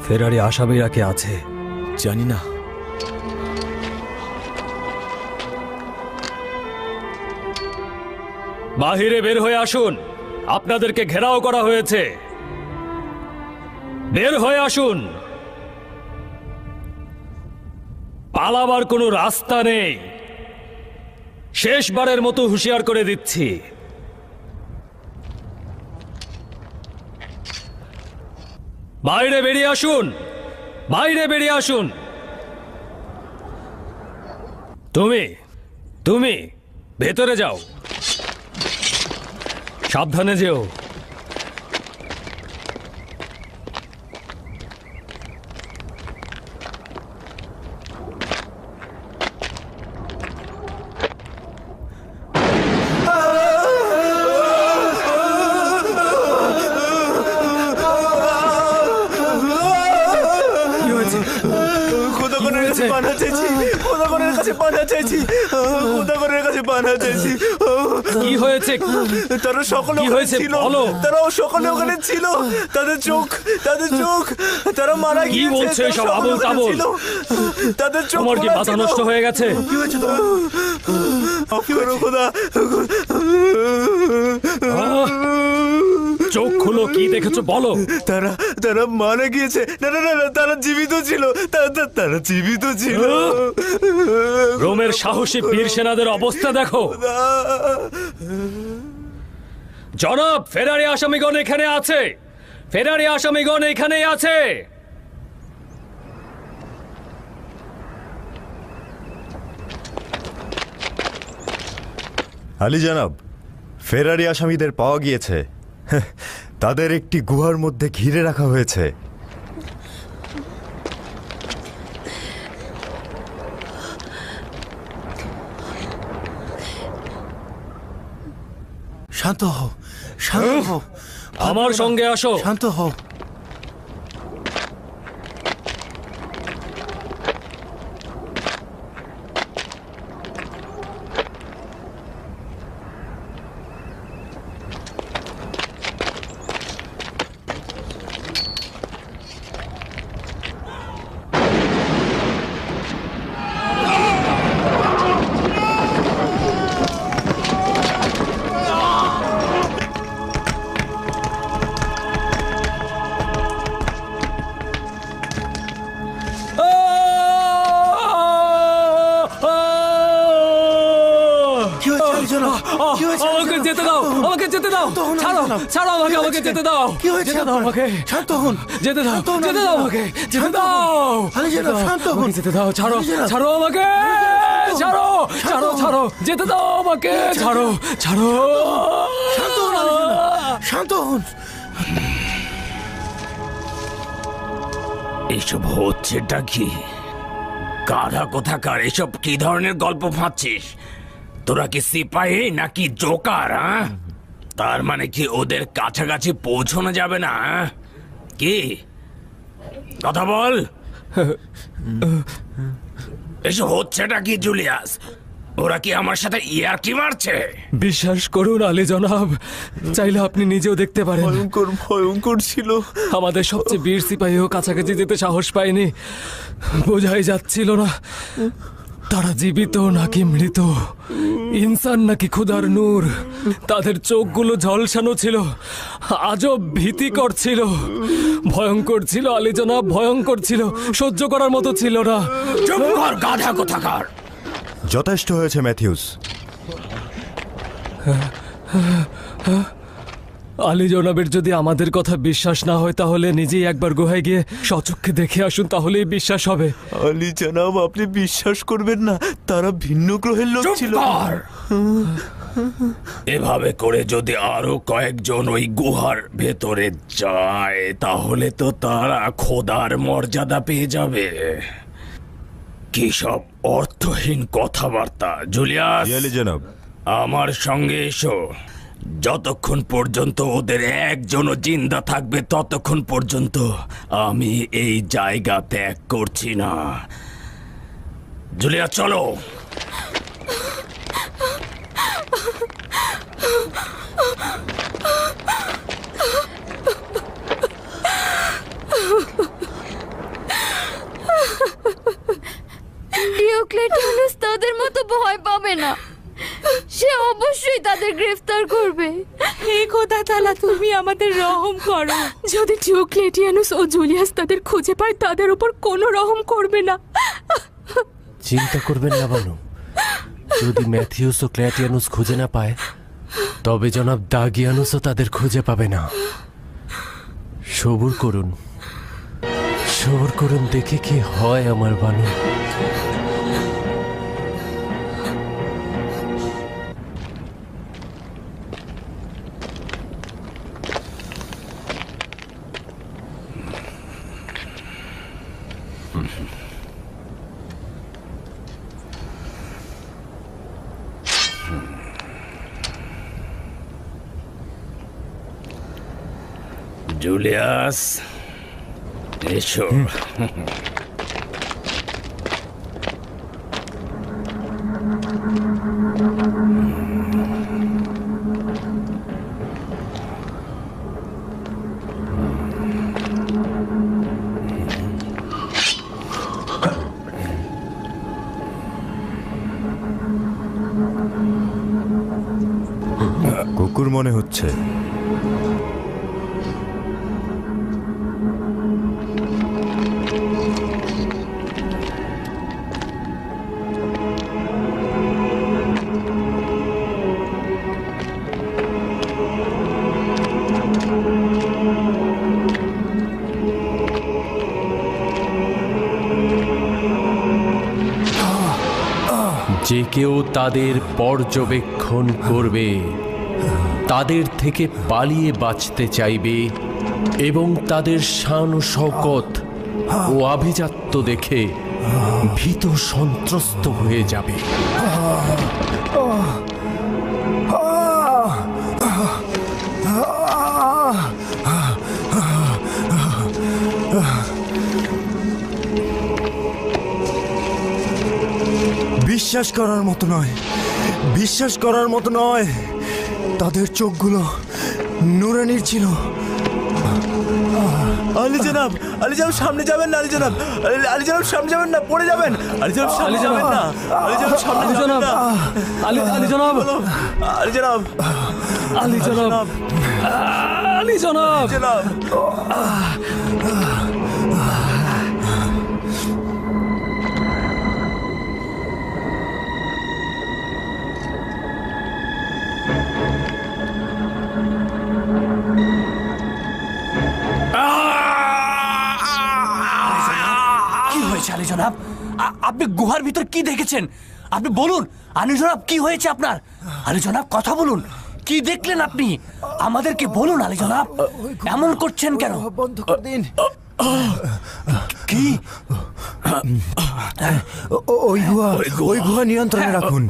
ফেরারি আসামিরা কে আছে জানি না। বাহিরে বের হয়ে আসুন, আপনাদেরকে ঘেরাও করা হয়েছে। বের হয়ে আসুন, পালাবার কোনো রাস্তা নেই। শেষবারের মতো হুঁশিয়ার করে দিচ্ছি। বাইরে বেরিয়ে আসুন, বাইরে বেরিয়ে আসুন। তুমি ভেতরে যাও, সাবধানে যেও। কি হয়েছে? তারা সকলে ছিল, তারাও সকলে ওখানে ছিল। তাদের চোখ তারা মারা গিয়েছে। কি বলছো এসব আবোল তাবোল? তাদের চোখ, তোমার কি মাথা নষ্ট হয়ে গেছে? কি হয়েছে খোদা? চোখ খুলো, কি দেখেছো বলো। তারা মারা গিয়েছে। না, তারা জীবিত ছিল। তারা জীবিত ছিল। রোমের সাহসী বীর সেনাদের অবস্থা দেখো। জনাব, ফেরারি আসামিগণ এখানে আছে। ফেরারি আসামিগণ এখানেই আছে। আলী জনাব, ফেরারি আসামিদের পাওয়া গিয়েছে। তাদের একটি গুহার মধ্যে ঘিরে রাখা হয়েছে। শান্ত হও, আমার সঙ্গে আসো। শান্ত হও। আমাকে যেতে দাও, আমাকে যেতে দাও। ছাড়ো আমাকে, আমাকে যেতে দাও। কি হয়েছে? আমাকে শান্ত হন। যেতে দাও, যেতে দাও আমাকে, যেতে দাও। যেতে দাও, ছাড়ো আমাকে, ছাড়ো, যেতে দাও আমাকে, ছাড়ো। শান্ত হন। এসব হচ্ছেটা কি? কারা কোথাকার? এসব কি ধরনের গল্প ফাঁদছিস? তোরা কি সিপাহী নাকি জোকার? তার মানে কি ওদের কাছাকাছি পৌঁছানো যাবে না? কি কথা বল। এসব হচ্ছেটা কি জুলিয়াস? ওরা কি আমার সাথে ইয়ার্কি মারছে? বিশ্বাস করুন আলী জনাব, চাইলে আপনি নিজেও দেখতে পারেন। ভয়ঙ্কর ছিল। আমাদের সবচেয়ে বীর সিপাহীও কাছাকাছি যেতে সাহস পায়নি। বোঝাই যাচ্ছিল না তারা জীবিত নাকি মৃত, ইনসান নাকি খোদার নূর। তাদের চোখগুলো ঝলসানো ছিল, আজব ভীতিকর ছিল, ভয়ঙ্কর ছিল আলী জনাব, ভয়ঙ্কর ছিল, সহ্য করার মতো ছিল না। চুপ কর গাধা কোথাকার। যথেষ্ট হয়েছে ম্যাথিউস। আলী জনাবের যদি আমাদের কথা বিশ্বাস না হয় তাহলে নিজেই একবার গুহায় গিয়ে স্বচক্ষে দেখে আসুন, তাহলেই বিশ্বাস হবে। আলী জনাব, আপনি বিশ্বাস করবেন না, তারা ভিন্ন গ্রহের লোক ছিল। এভাবে করে যদি আরো কয়েকজন ওই গুহার ভেতরে যায় তাহলে তো তারা খোদার মর্যাদা পেয়ে যাবে। কি সব অর্থহীন কথাবার্তা। জুলিয়াস, আলী জনাব, আমার সঙ্গে এসো। যতক্ষণ পর্যন্ত ওদের একজনও জিন্দা থাকবে ততক্ষণ পর্যন্ত আমি এই জায়গা ত্যাগ করছি না। জুলিয়াস, চলো। গ্রেফতার করবে। হে খোদা তাআলা, তুমি আমাদের রহম করো। যদি ডিওক্লেটিয়ানুস ও জুলিয়াস তাদের খুঁজে পায়, তাদের উপর কোনো রহম করবে না। চিন্তা করবেন না বানু, যদি ম্যাথিউস ও ক্ল্যাটিয়ানুস খুঁজে না পায়, তবে জনাব দাগিয়ানুসও তাদের খুঁজে পাবে না। সবুর করুন, সবুর করুন, দেখে কি হয় আমার বানু। জুলিয়াস, এসো। কুকুর মনে হচ্ছে। যে কেউ তাদের পর্যবেক্ষণ করবে, তাদের থেকে পালিয়ে বাঁচতে চাইবে এবং তাদের শান ও শওকত ও আভিজাত্য দেখে ভীত সন্ত্রস্ত হয়ে যাবে। বিশ্বাস করার মতো নয়, বিশ্বাস করার মতো নয়। তাদের চোখগুলো নুরানির ছিল। আলী জনাব, আলী জনাব সামনে যাবেন না। আলী জনাব, আলী জনাব সামনে যাবেন না, পড়ে যাবেন। আলী জনাব সামনে যাবেন না। আলী জনাব সামনে যাবেন না। আলী জনাব, আলী জনাব, আলী জনাব, আলী জনাব। জনাব। কি হয়েছে আলী জনাব? আপনি গুহার ভিতর কি দেখেছেন? আপনি বলুন আলী জনাব, কি হয়েছে আপনার? আলী জনাব কথা বলুন, কি দেখলেন আপনি? আমাদেরকে বলুন আলী জনাব, এমন করছেন কেন? বন্ধ করে দিন। কি? ওই গুহা নিয়ন্ত্রণে রাখুন।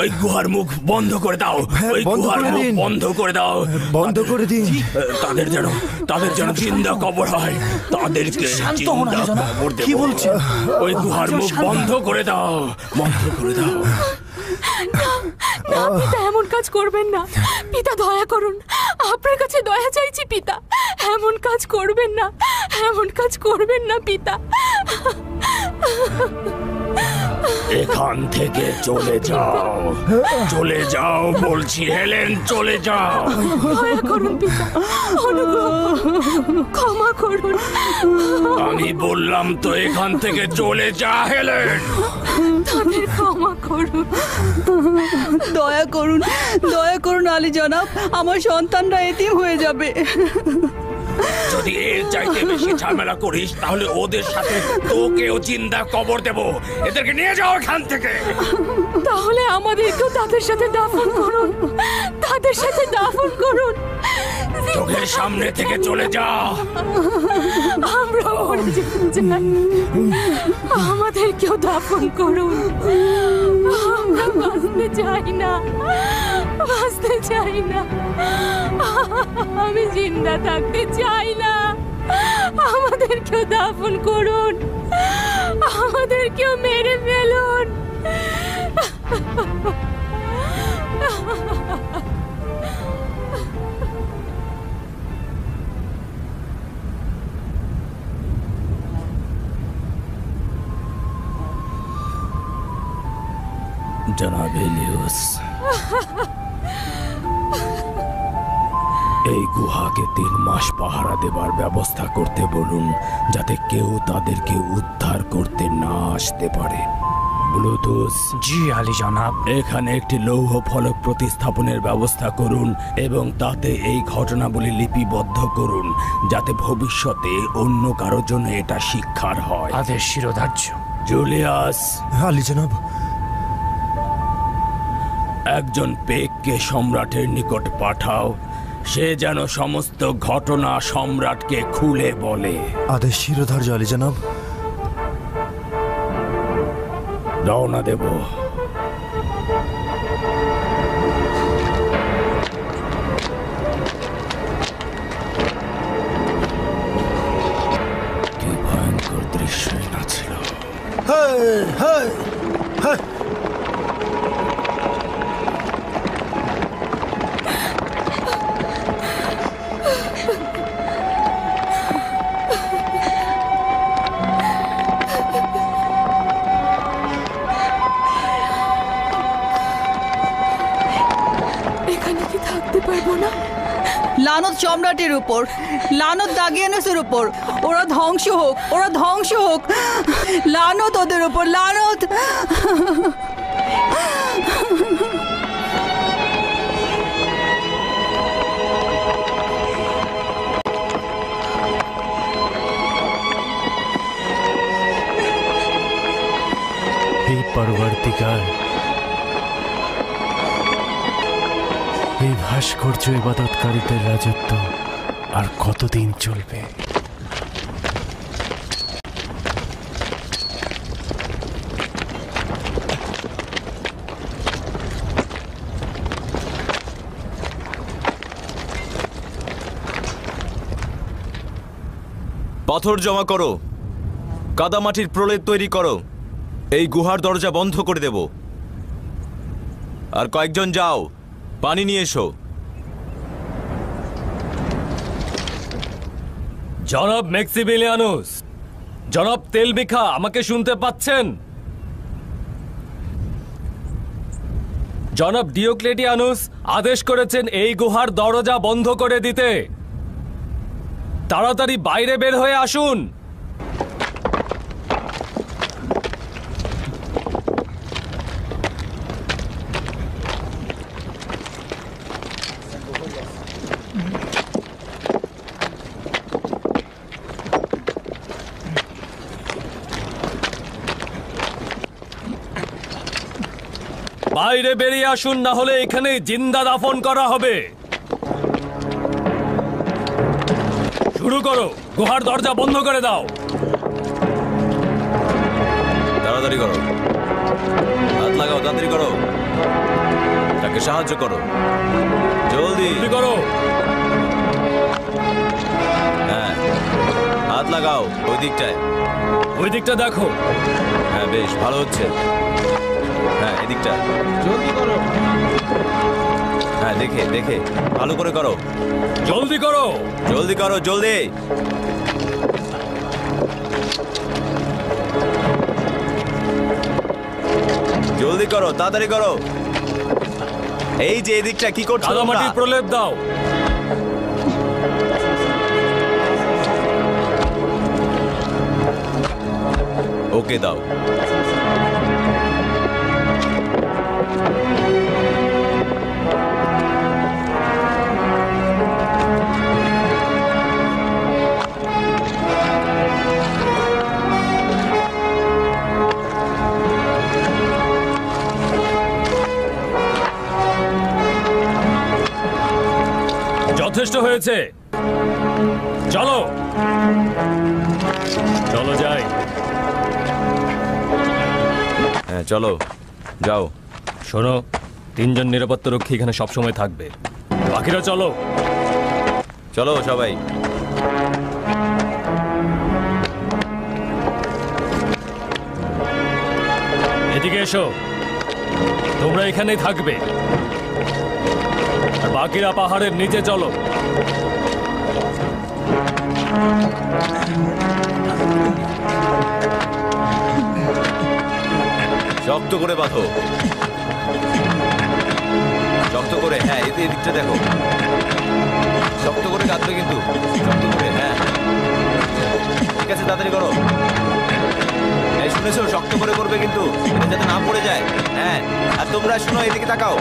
ওই গুহার মুখ বন্ধ করে দাও। ওই বন্ধ গুহার করে মুখ দিন। বন্ধ করে দাও। বন্ধ করে দিন। তাদের যেন জিন্দা কবর হয়। তাদেরকে শান্ত হন আলী জিন্দা জনাব, কবর দেব। কি বলছেন? ওই গুহার মুখ বন্ধ করে দাও, বন্ধ করে দাও। না, পিতা এমন কাজ করবেন না। পিতা দয়া করুন, আপনার কাছে দয়া চাইছি পিতা। এমন কাজ করবেন না, এমন কাজ করবেন না পিতা। এখান থেকে চলে যাও, চলে যাও বলছি হেলেন, চলে যাও। দয়া করুন পিতা, অনুগ্রহ করুন, ক্ষমা করুন। আমি বললাম তো এখান থেকে চলে যা হেলেন। তাদের ক্ষমা করুন। দয়া করুন, দয়া করুন আলী জনাব, আমার সন্তানরা এতিম হয়ে যাবে। যদি এর চাইতে বেশি ঝামেলা করিস তাহলে ওদের সাথে তোকেও জিন্দা কবর দেব। এদেরকে নিয়ে যাও এখান থেকে। তাহলে আমাদেরকেও তাদের সাথে দাফন করুন, তাদের সাথে দাফন করুন। চোখের সামনে থেকে চলে যা। আমরা মরে যেতে চাই, আমাদেরকেও দাফন করুন। আমরা বাঁচতে চাই না, বাঁচতে চাই না। আমি জিন্দা থাকতে চাই না। আমাদেরকেও দাফন করুন, আমাদেরকেও মেরে ফেলুন। জনাব হেলিওস, এই গুহাকে 3 মাস পাহারা দেবার ব্যবস্থা করতে বলুন, যাতে কেউ তাদেরকে উদ্ধার করতে না আসতে পারে। ব্লুটুথ। জি আলী জনাব। এখানে একটি লৌহ ফলক প্রতিস্থাপনের ব্যবস্থা করুন এবং তাতে এই ঘটনাবলী লিপিবদ্ধ করুন, যাতে ভবিষ্যতে অন্য কারোর জন্য এটা শিক্ষার হয়। আদেশ শিরোধার্য। জুলিয়াস, আলী জনাব। একজন পেককে সম্রাটের নিকট পাঠাও, সে যেন সমস্ত ঘটনা সম্রাটকে খুলে বলে। আদেশ শিরোধার্য আলী জনাব। রওনা দেব। কি ভয়ঙ্কর দৃশ্য না ছিল। এখানে কি থাকতে পারবো না? লানত সম্রাটের উপর, লানত দাগিয়ানুসের উপর। ওরা ধ্বংস হোক, ওরা ধ্বংস হোক। লানত ওদের উপর, লানত। হে পরবর্তীকার, এই ভাস্কর্য ইবাদতকারীদের রাজত্ব আর কতদিন চলবে? পাথর জমা করো, কাদামাটির প্রলেপ তৈরি করো, এই গুহার দরজা বন্ধ করে দেব। আর কয়েকজন যাও, পানি নিয়ে এসো। জনাব ম্যাক্সিমিলিয়ানুস, জনাব তেলবিখা, আমাকে শুনতে পাচ্ছেন? জনাব ডিওক্লেটিয়ানুস আদেশ করেছেন এই গুহার দরজা বন্ধ করে দিতে। তাড়াতাড়ি বাইরে বের হয়ে আসুন। বাইরে বেরিয়ে আসুন, না হলে এখানে জিন্দা দাফন করা হবে। শুরু করো, গুহার দরজা বন্ধ করে দাও। তাড়াতাড়ি করো, হাত লাগাও, তাড়াতাড়ি করো, তাকে সাহায্য করো, জলদি করো। হ্যাঁ, হাত লাগাও ওই দিকটায়। ওই দিকটা দেখো। হ্যাঁ, বেশ ভালো হচ্ছে। হ্যাঁ, এদিকটা জলদি করো। হ্যাঁ, দেখে দেখে ভালো করে করো, জলদি করো, জলদি করো, জলদি। জলদি করো, তাড়াতাড়ি করো। এই যে এদিকটা কি করছো? কাদামাটির প্রলেপ দাও। ওকে দাও। যথেষ্ট হয়েছে, চলো চলো যাই। হ্যাঁ, চলো যাও। শোনো, 3 জন নিরাপত্তা রক্ষী এখানে সবসময় থাকবে, বাকিরা চলো। চলো সবাই। এদিকে এসো, তোমরা এখানেই থাকবে, আর বাকিরা পাহাড়ের নিচে চলো। শক্ত করে বাঁধো, শক্ত করে। হ্যাঁ, এদিকটা দেখো, তাড়াতাড়ি করো। এই শুনেছো, শক্ত করে করবে কিন্তু, এটা যাতে না পড়ে যায়। হ্যাঁ, আর তোমরা শুনো, এদিকে তাকাও।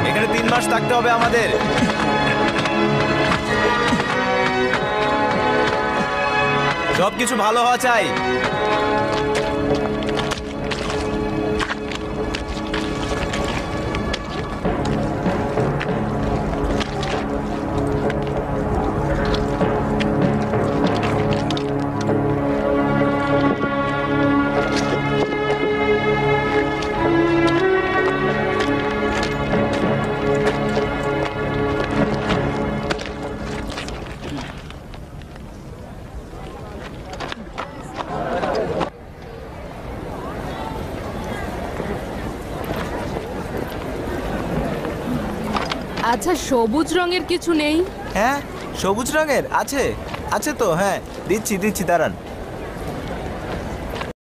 এখানে 3 মাস থাকতে হবে আমাদের। সবকিছু ভালো হওয়া চাই। আচ্ছা, সবুজ রঙের কিছু নেই? হ্যাঁ, সবুজ রঙের আছে, আছে তো। হ্যাঁ, দিচ্ছি দিচ্ছি, দাঁড়ান।